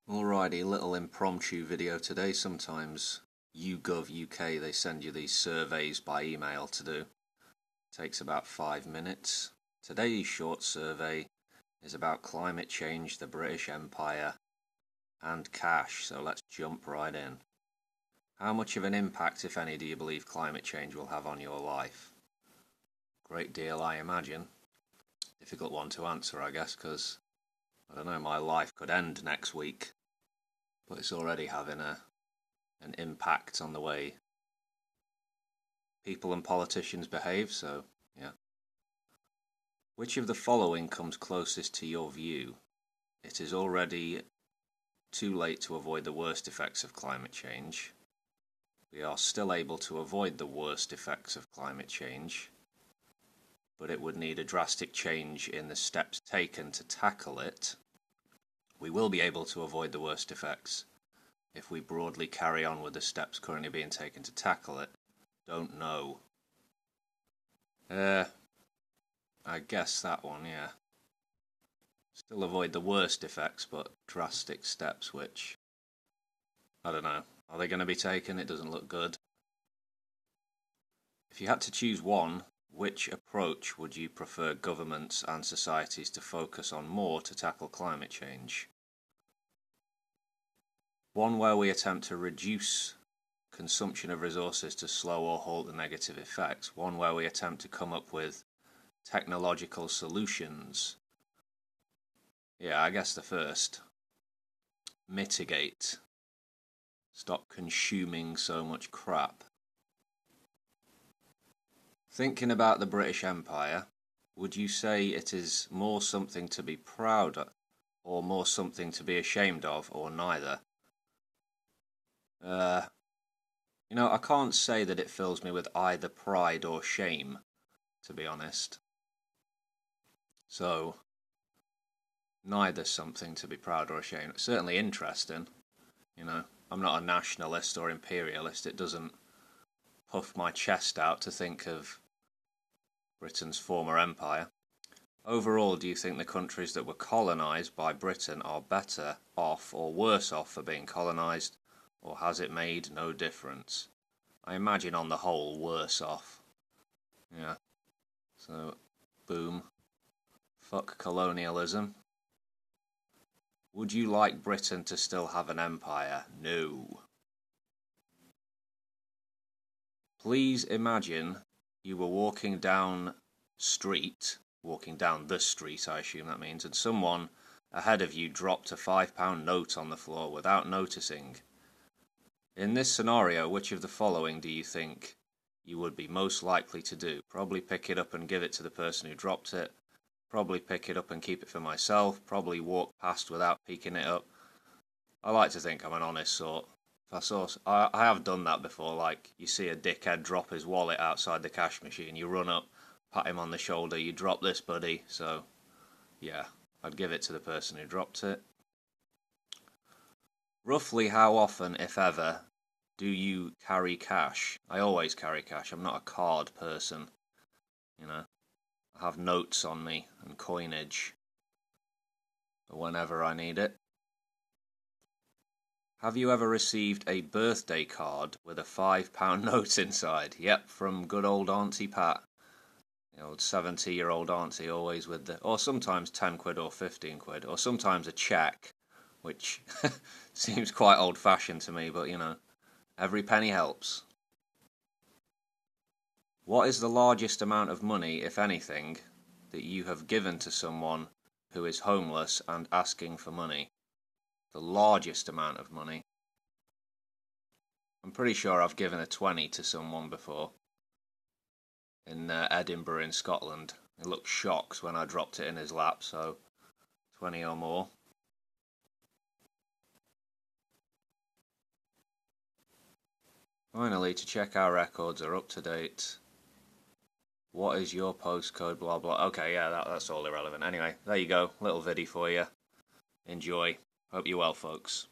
Alrighty, little impromptu video today. Sometimes YouGov UK, they send you these surveys by email to do. Takes about 5 minutes. Today's short survey is about climate change, the British Empire, and cash, so let's jump right in. How much of an impact, if any, do you believe climate change will have on your life? Great deal, I imagine. Difficult one to answer, I guess, because I don't know, my life could end next week, but it's already having an impact on the way people and politicians behave, so yeah. Which of the following comes closest to your view? It is already too late to avoid the worst effects of climate change. We are still able to avoid the worst effects of climate change, but it would need a drastic change in the steps taken to tackle it. We will be able to avoid the worst effects if we broadly carry on with the steps currently being taken to tackle it. Don't know. I guess that one, yeah. Still avoid the worst effects, but drastic steps, which, I don't know. Are they going to be taken? It doesn't look good. If you had to choose one, which approach would you prefer governments and societies to focus on more to tackle climate change? One where we attempt to reduce consumption of resources to slow or halt the negative effects. One where we attempt to come up with technological solutions. Yeah, I guess the first. Mitigate. Stop consuming so much crap. Thinking about the British Empire, would you say it is more something to be proud of, or more something to be ashamed of, or neither? I can't say that it fills me with either pride or shame, to be honest. So, neither something to be proud or ashamed. It's certainly interesting, I'm not a nationalist or imperialist. It doesn't puff my chest out to think of Britain's former empire. Overall, do you think the countries that were colonised by Britain are better off or worse off for being colonised, or has it made no difference? I imagine on the whole worse off. Yeah. So, boom. Fuck colonialism. Would you like Britain to still have an empire? No. Please imagine you were walking down the street, I assume that means, and someone ahead of you dropped a £5 note on the floor without noticing. In this scenario, which of the following do you think you would be most likely to do? Probably pick it up and give it to the person who dropped it. Probably pick it up and keep it for myself. Probably walk past without picking it up. I like to think I'm an honest sort. I have done that before, like you see a dickhead drop his wallet outside the cash machine, you run up, pat him on the shoulder, you drop this, buddy. So, yeah, I'd give it to the person who dropped it. Roughly how often, if ever, do you carry cash? I always carry cash. I'm not a card person. I have notes on me and coinage for whenever I need it. Have you ever received a birthday card with a £5 note inside? Yep, from good old Auntie Pat. The old 70-year-old auntie, always with or sometimes 10 quid or 15 quid, or sometimes a cheque, which seems quite old-fashioned to me, but every penny helps. What is the largest amount of money, if anything, that you have given to someone who is homeless and asking for money? The largest amount of money. I'm pretty sure I've given a 20 to someone before. In Edinburgh in Scotland. He looked shocked when I dropped it in his lap, so 20 or more. Finally, to check our records are up to date. What is your postcode, blah blah. Okay, yeah, that's all irrelevant. Anyway, there you go, little viddy for you. Enjoy. Hope you're well, folks.